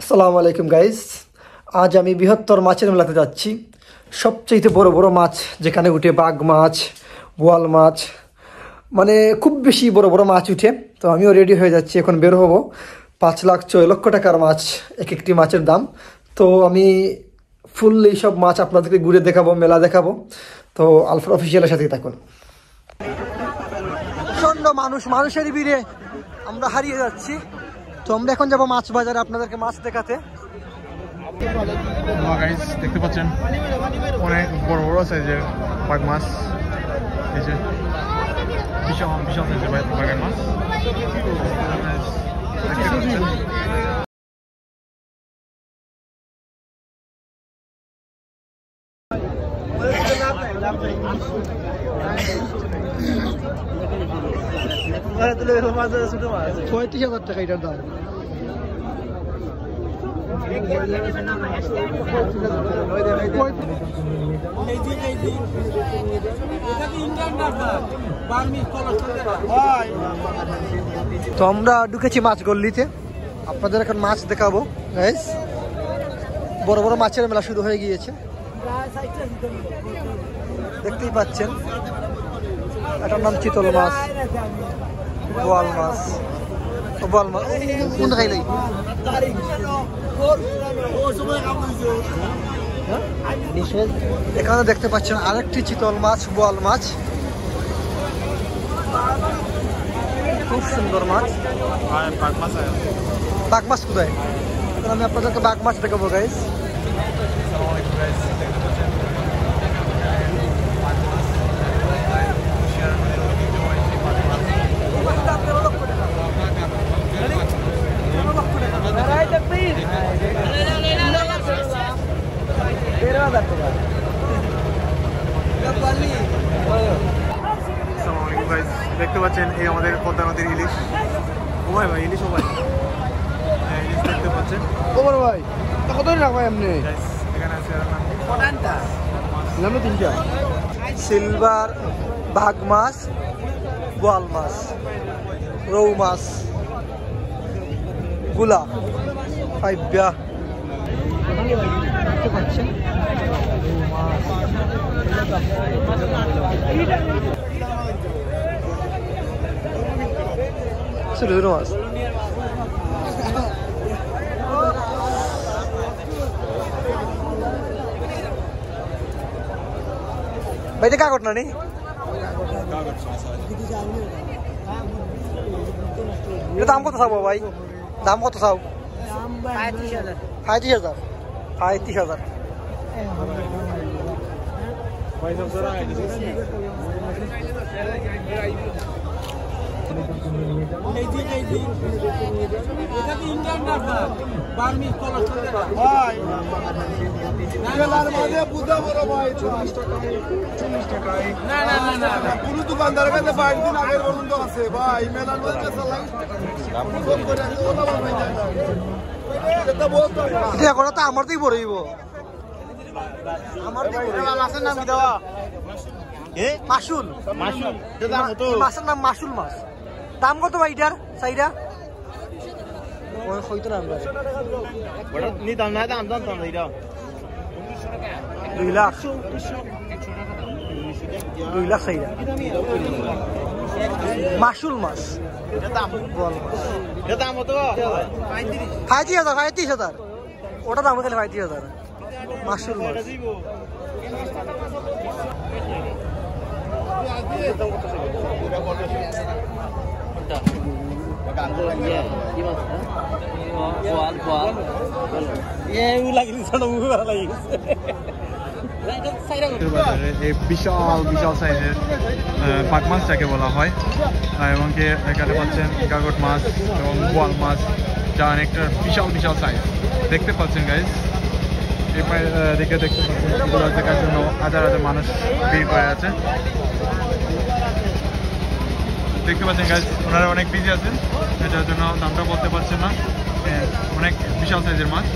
আসসালামু আলাইকুম গাইস। আজ আমি বৃহত্তর মাছের মেলাতে যাচ্ছি। সবচেয়ে বড় বড় মাছ যেখানে উঠে বাঘ মাছ, বোয়াল মাছ, মানে খুব বেশি বড় বড় মাছ উঠে। তো আমিও রেডি হয়ে যাচ্ছি, এখন বের হব। 5,06,00,000 টাকার মাছ এক একটি মাছের দাম। তো আমি ফুল এইসব মাছ আপনাদেরকে ঘুরে দেখাবো, মেলা দেখাবো। তো আলফা অফিসিয়ালের সাথেই থাকুন। প্রচণ্ড মানুষের ভিড়ে আমরা হারিয়ে যাচ্ছি। তো আমরা এখন যাবো মাছ বাজারে আপনাদেরকে মাছ দেখাতে। দেখতে পাচ্ছেন অনেক বড় বড় সাইজের বাঘ মাছ, বিশাল বিশাল সাইজের বাঘের মাছ। $35,000 টাকা এটার দাম। তো আমরা ঢুকেছি মাছ গল্লিতে, আপনাদের এখন মাছ দেখাবো গাইস। বড় বড় মাছের মেলা শুরু হয়ে গিয়েছে, দেখতেই পাচ্ছেন। এটার নাম চিতল মাছ, বোয়াল মাছ, বোয়াল মাছ কোন খাইলাই। এখানে দেখতে পাচ্ছেন আরেকটি চিতল মাছ, বোয়াল মাছ, খুব সুন্দর মাছ। বাঘ মাছ কোথায়? এখন আমি আপনাদেরকে বাঘ মাছ দেখাবো গাইস। দেখতে পাচ্ছেন এই আমাদের পদ্মা নদীর ইলিশ। ও ভাই ভাই ইলিশ, ও ভাই ইলিশ দেখতে পাচ্ছেন। ও বড় ভাই কত রাখবো এমনি? এখানে আছে তিনটা সিলভার, বাঘ মাছ, বোয়াল মাছ, রৌ মাছ, গুলা, ফাইব্যা দেখতে পাচ্ছেন। ছোট ছোট মাছ। ভাইটা কাগজ না নেই, দাম কত চাবো ভাই? দাম কত চাও? 35,000। 35,000। কোনো দোকানদারের কাছে 22 দিন আগের পর্যন্ত আছে ভাই। মেলার তো আমার দিকে পড়িব, মাসুল। মাছের নাম মাসুল মাছ। দাম কত ভাই এটার? চাইটা হইতো না, 2 লাখ। 2 লাখ চাইটা মাসুল মাছ। 35,000। ওটা দাম খালি 35,000 মাসুল মাছ। এই বিশাল বিশাল সাইজের বাঘ মাছ যাকে বলা হয়, এবং এখানে পাচ্ছেন কাগজ মাছ এবং বোয়াল মাছ, যা অনেকটা বিশাল বিশাল সাইজ দেখতে পাচ্ছেন গাইজ। এই দিকে দেখতে পাচ্ছেন এগুলো দেখার জন্য হাজার হাজার মানুষ ভিড় করে আছে। দেখতে পাচ্ছেন গাইজ, ওনারা অনেক বিজি আছেন, এটার জন্য দামটা বলতে পারছেন না। অনেক বিশাল সাইজের মাছ।